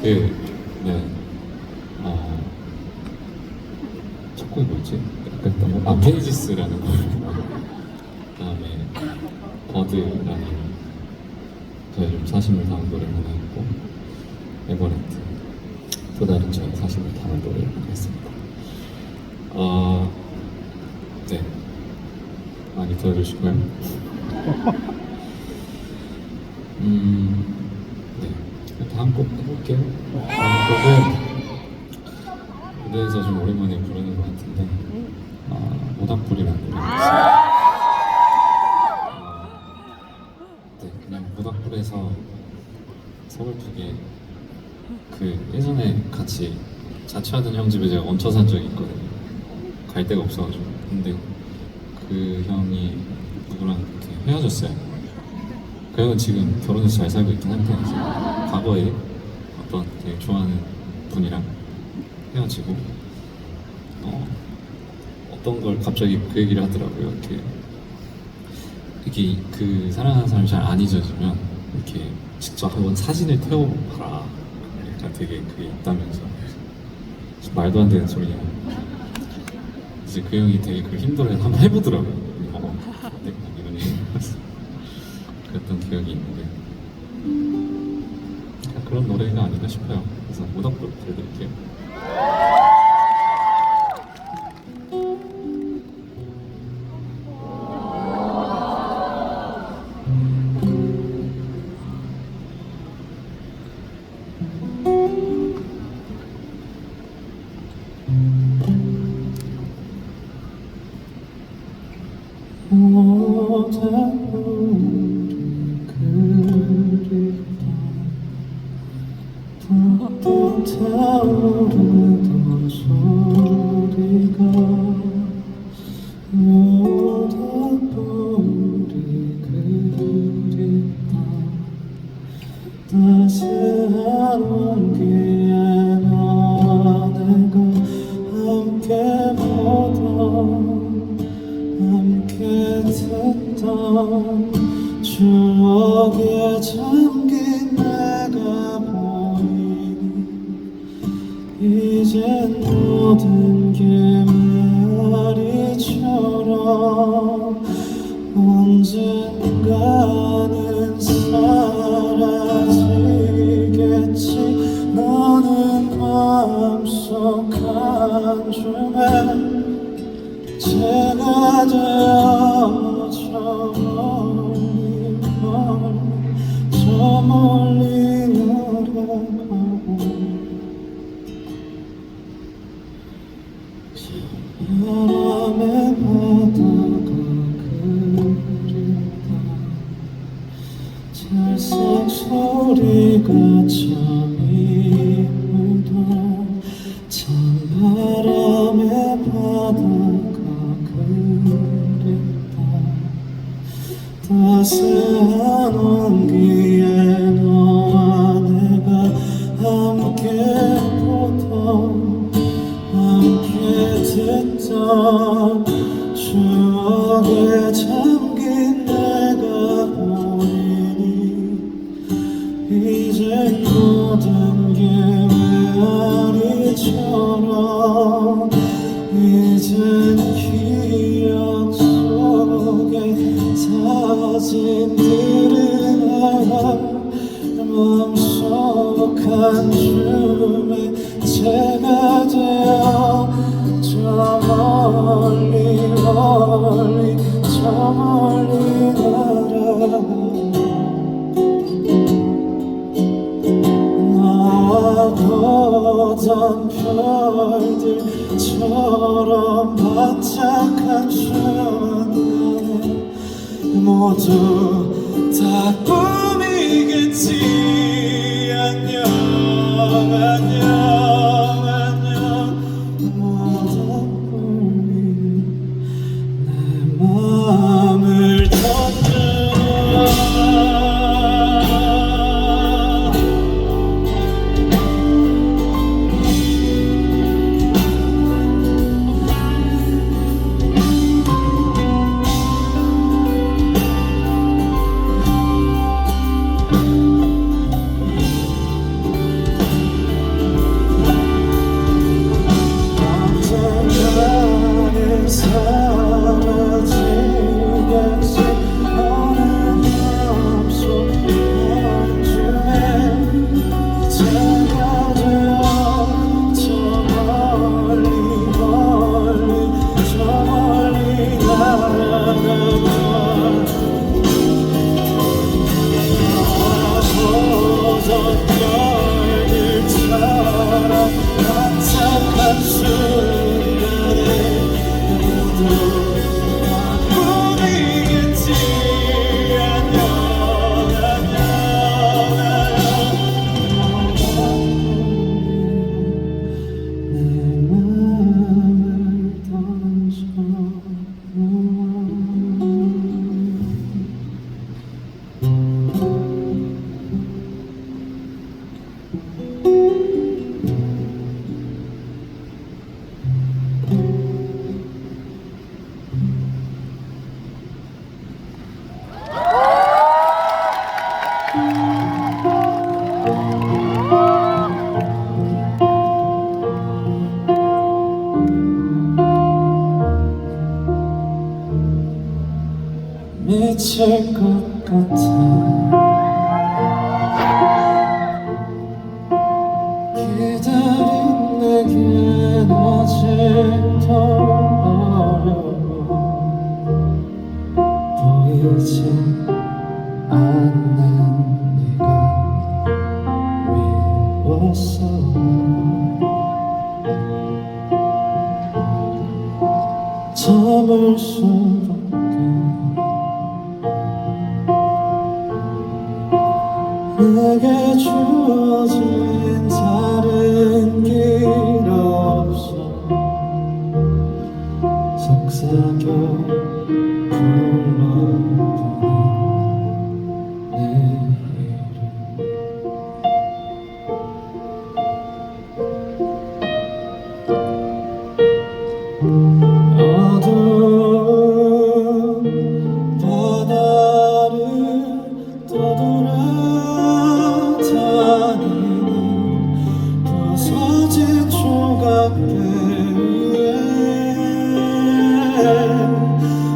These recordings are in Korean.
그, 네, 첫 곡이 뭐였지? 약간 페이지스라는 곡이고, 그다음에 버드라는 저의 좀 사심을 담은 노래 하나 있고, 에버랜드 또 다른 저의 사심을 담은 노래를 하나 했습니다. 네, 많이 들어주시고요. 네, 다음 곡 해볼게요. 다음 곡은 무대에서 좀 오랜만에 부르는 것 같은데, 모닥불이라는 노래입니다. 네, 그냥 모닥불에서 서글프게 그 예전에 같이 자취하던 형 집에 제가 얹혀 산 적이 있거든요. 갈 데가 없어가지고. 근데 그 형이 누구랑 이렇게 헤어졌어요. 그 형은 지금 결혼해서 잘 살고 있긴 한데, 과거에 어떤 되게 좋아하는 분이랑 헤어지고 어떤 걸 갑자기 그 얘기를 하더라고요. 이렇게 그 사랑하는 사람이 잘 안 잊어지면 이렇게 직접 한번 사진을 태워봐라. 그러니까 되게 그게 있다면서. 말도 안 되는 소리냐. 이제 그 형이 되게 그걸 힘들어해서 한번 해보더라고요. 네, 이런 얘기 그랬던 기억이 있는데, 그런 노래가 아닌가 싶어요. 그래서 모닥불 들려드릴게요. 모닥불이 그립다 붕붕 타오르던 소리가 모닥불이 그립다 따스한 온기에 너와 내가 함께 보던 함께 듣던 추억에 잠긴 내가 보이니 이젠 모든 게 메아리처럼 언젠가는 사라지겠지. 너는 마음속 한 줌에 제가 되어 저 멀리 저 멀리 날아가고 바람의 바다가 그립다 찰싹 소리가 잠이 물던 찬바람의 바다가 그립다 따스한 온기에 너와 내가 함께 보던 함께 듣던 추억에 잠긴 내가 보이니 이제 모든 게 메아리처럼 이젠 기억 속에 사진들은 마음속 한 줌에 제가 되어 저 멀리 멀리 저 멀리 날아가 너와 보던 별들처럼 반짝한 순간에 모두 다 꿈이겠지. 안녕 안녕 안녕 모닥불이 내 마음을 던져 기다린 내겐 아직도 어려워 보이지 않는 네가 미웠어 참을 수밖에 내게 주어진 다른 길 없어 속삭여 불러보는 내 이름 어두운 바다를 떠돌아다니는 부서진 조각들 위에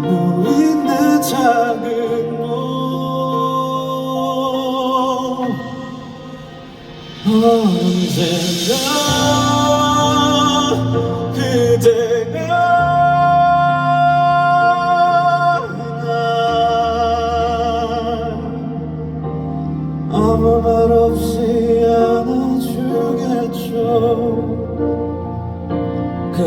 누워있는 작은 몸 언젠가 그대가 아무 말 없이 안아주겠죠 그